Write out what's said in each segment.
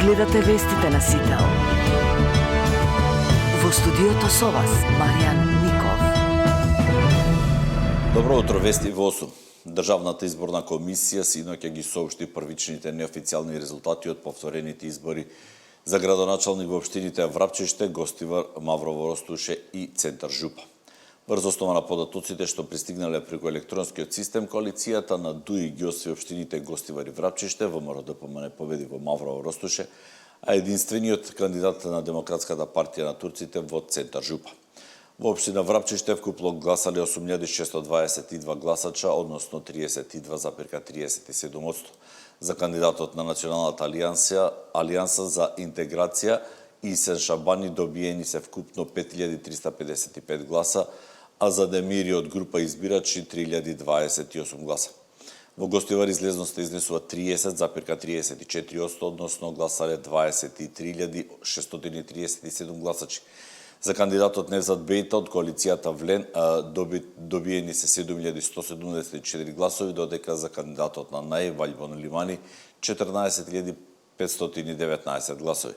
Гледате вестите на Сител. Во студиото со вас, Маријан Ников. Добро утро, вести во 8. Државната изборна комисија синоќа ги соопшти првичните неофицијални резултати од повторените избори за градоначалник во општините Врапчиште, Гостивар, Маврово Ростуше и Центар Жупа. Врз основа на податоците што пристигнале преку електронскиот систем, коалицијата на ДУИ ги освои општините Гостивар и Врапчиште, ВМРО ДПМН победи во Маврово Ростуше, а единствениот кандидат на Демократската партија на турците во Центар Жупа. Во општина Врапчиште вкупно гласале 8622 гласача, односно 32,37%. За кандидатот на Националната алијанса за интеграција Исен Шабани добиени се вкупно 5355 гласа, а за Демири од група избирачи 3028 гласа. Во Гостивар излезноста изнесува 30,34%, односно гласале 23.637 гласачи. За кандидатот Невзат Бејта од коалицијата Влен добиени се 7174 гласови, додека за кандидатот на НАИ Ваљбон Лимани 14.519 гласови.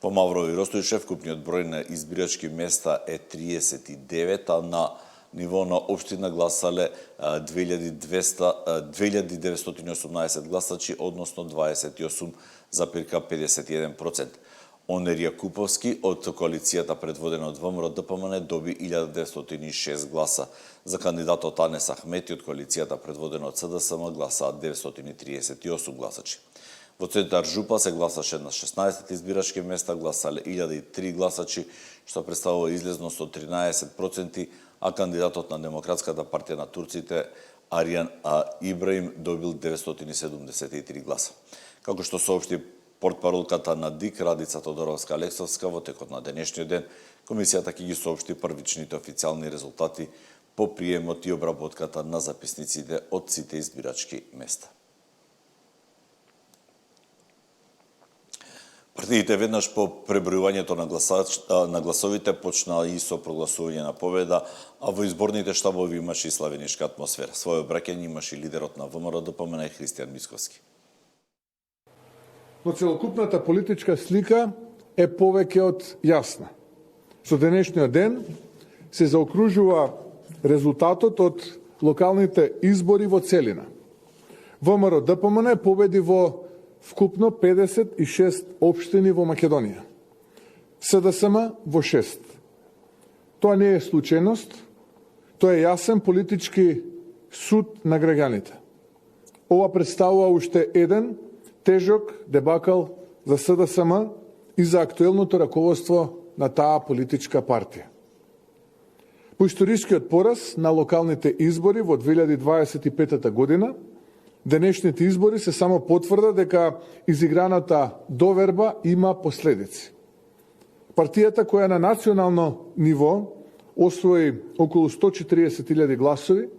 Во Маврово и Ростуше вкупниот број на избирачки места е 39, а на ниво на општина гласале 2918 гласачи, односно 28,51%. Онер Јакуповски од коалицијата предводена од ВМРО ДПМН доби 1906 гласа. За кандидатот Анес Ахмети од коалицијата предводена од СДСМ гласаат 938 гласачи. Во Центар Жупа се гласаше на 16 избирачки места, гласале 1003 гласачи, што представува излезност од 13%, а кандидатот на Демократската партија на турците Аријан Ибраим добил 973 гласа. Како што соопшти портпаролката на ДИК Радица Тодоровска-Алексовска, во текот на денешниот ден, комисијата ќе ги соопшти првичните официјални резултати по приемот и обработката на записниците од сите избирачки места. Партиите веднаш по пребројувањето на гласовите почнаа и со прогласување на победа, а во изборните штабови имаше и славенишка атмосфера. Своје обраќање имаше и лидерот на ВМРО ДПМН Христијан Мисковски. Но целокупната политичка слика е повеќе од јасна. Со денешниот ден се заокружува резултатот од локалните избори во целина. ВМРО ДПМН победи во вкупно 56 општини во Македонија. СДСМ во 6. Тоа не е случајност, тоа е јасен политички суд на граѓаните. Ова представува уште еден тежок дебакал за СДСМ и за актуелното раководство на таа политичка партија. По историскиот пораз на локалните избори во 2025 година, денешните избори се само потврда дека изиграната доверба има последици. Партијата која на национално ниво освои околу 140.000 гласови,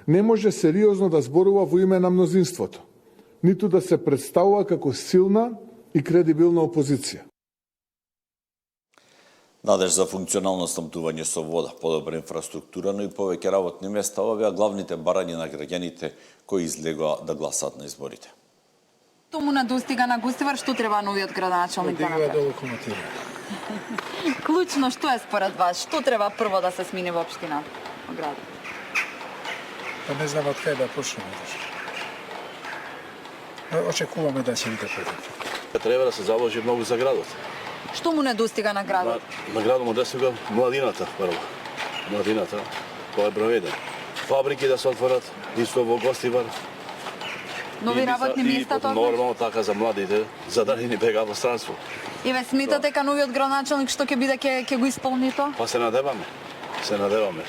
не може сериозно да зборува во име на мнозинството, ниту да се представува како силна и кредибилна опозиција. Надеж за функционално снабдување со вода, подобра инфраструктура, но и повеќе работни места, ова беа главните барања на граѓаните кои излегоа да гласаат на изборите. Што му недостига на Гостивар, што треба новиот градоначалник да направи? Да локомотива. Клучно, што е според вас? Што треба прво да се смени во општината, во градот? Па не знам од кај да почнеме. Очекуваме да се биде подобро. Треба да се заложи многу за градот. Што му недостига на градот? На градот му недостига младината, прво. Младината, тоа е број 1. Фабрики да се отворат, исто во Гостивар. Нови работни места тоа? Нормално така за младите, за да не бега во странство. И ве сметате дека новиот градоначалник што ќе биде ќе го исполни тоа? Па се надеваме. Се надеваме.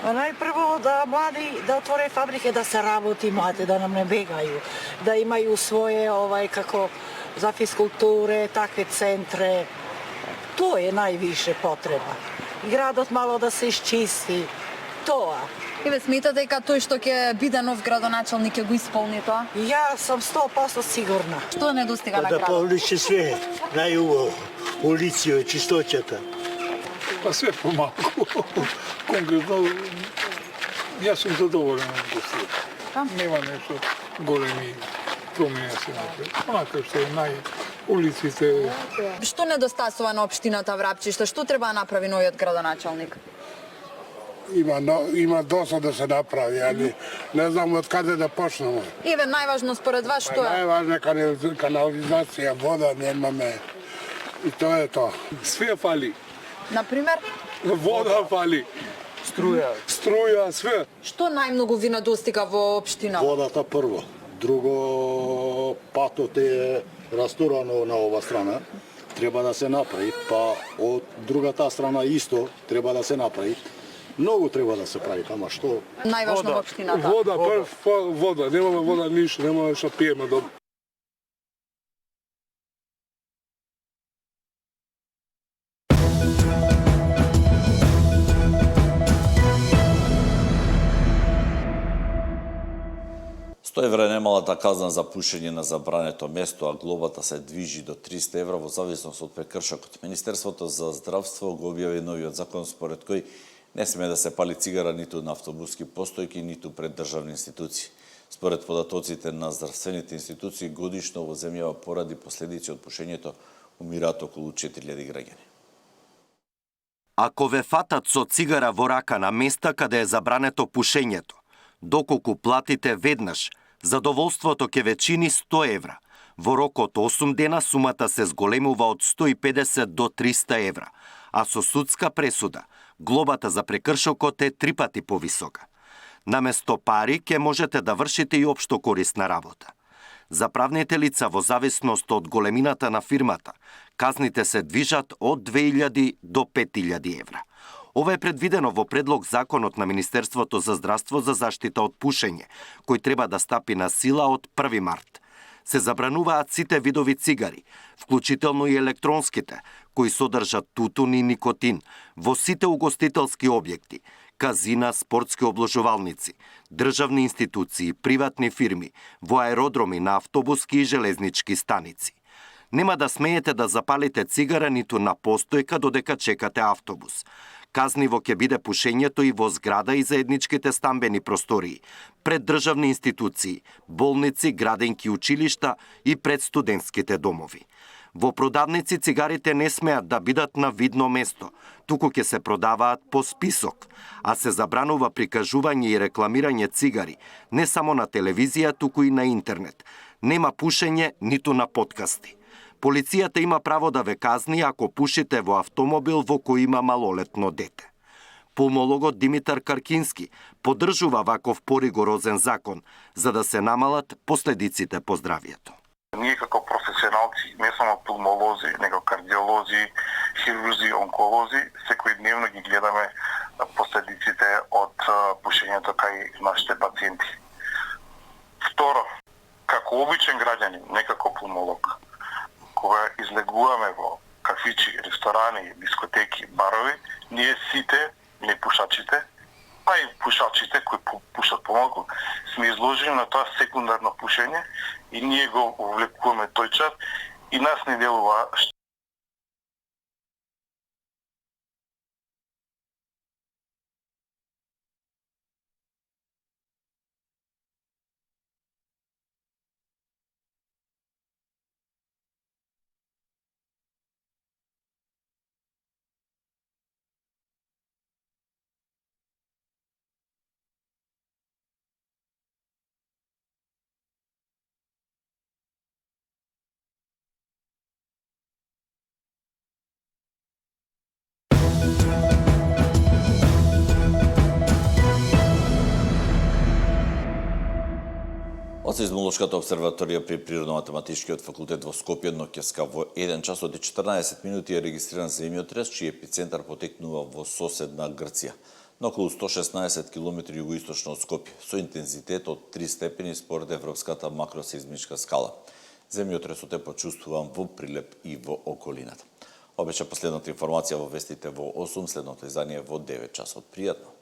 Најпрво да млади да отворе фабрики, да се работи млади, да нам не бегају, да имају своје како за физкултуре, такви центре. Тоа е највише потреба. Градот мало да се исчисти. Тоа. И ве сметате дека тој што ќе биде нов градоначалник ќе го исполни тоа? Ја сум 100% сигурна. Што недостига на Да градот? повличи све, најубаво, улици, чистотјата. Па све помалку. Конкретно, јас сум задоволен од Гостивар. Нема нешто големи промени се направи. Онака што е улиците. Што недостасува на општината Врапчиште? Што треба да направи новиот градоначалник? Има доста да се направи, али не знам од каде да почнеме. Еве, најважно според вас што е? Најважна е канализација, вода немаме. И тоа е тоа. Све фали. Например, Вода фали. Струја, све. што најмногу ви недостига во општина? Водата прво. Друго, патот е растурано на ова страна. Треба да се направи, па од другата страна исто треба да се направи. Многу треба да се прави, ама што? Најважно во општината. Вода, вода. Немаме вода ништо, немаме што пиеме добро. €100 е немалата казна за пушење на забрането место, а глобата се движи до €300 во зависност од прекршокот. Министерството за здравство го објави новиот закон според кој не сме да се пали цигара ниту на автобуски постојки, ниту пред државни институции. Според податоците на здравствените институции, годишно во земјава поради последици од пушењето умираат околу 4000 граѓани. Ако ве фатат со цигара во рака на места каде е забрането пушењето, доколку платите веднаш, задоволството ќе ве чини €100. Во рок од 8 дена сумата се зголемува од 150 до 300 евра, а со судска пресуда глобата за прекршокот е 3 пати повисока. Наместо пари ќе можете да вршите и општо корисна работа. За правните лица во зависност од големината на фирмата, казните се движат од 2000 до 5000 евра. Ова е предвидено во предлог законот на Министерството за здравство за заштита од пушење, кој треба да стапи на сила од 1 март. Се забрануваат сите видови цигари, вклучително и електронските, кои содржат тутун и никотин, во сите угостителски објекти, казина, спортски обложувалници, државни институции, приватни фирми, во аеродроми на автобуски и железнички станици. Нема да смеете да запалите цигара ниту на постојка додека чекате автобус. Казниво ќе биде пушењето и во зграда и заедничките стамбени простории, пред државни институции, болници, градинки, училишта и пред студентските домови. Во продавници цигарите не смеат да бидат на видно место, туку ќе се продаваат по список, а се забранува прикажување и рекламирање цигари не само на телевизија, туку и на интернет. Нема пушење ниту на подкасти. Полицијата има право да ве казни ако пушите во автомобил во кој има малолетно дете. Пулмологот Димитар Каркински поддржува ваков поригорозен закон за да се намалат последиците по здравието. Ние како професионалци, не само пулмолози, него кардиолози, хирурзи, онколози, секојдневно ги гледаме последиците од пушењето кај нашите пациенти. Второ, како обичен граѓанин, не како пулмолог, кога излегуваме во кафичи, ресторани, дискотеки, барови, ние сите непушачите, па и пушачите кои пушат помалку, сме изложени на тоа секундарно пушење и ние го увлекуваме тој час и нас не делува. Од Сеизмолошката обсерваторија при Природно-математичкиот факултет во Скопје ноќеска во 1 час и 14 минути е регистриран земјотрес, чиј епицентар потекнува во соседна Грција, на околу 116 км југоисточно од Скопје, со интензитет од 3 степени според Европската макросеизмичка скала. Земјотресот е почувствуван во Прилеп и во околината. Ова беше последната информација во вестите во 8, следното издание во 9 часот. Пријатно!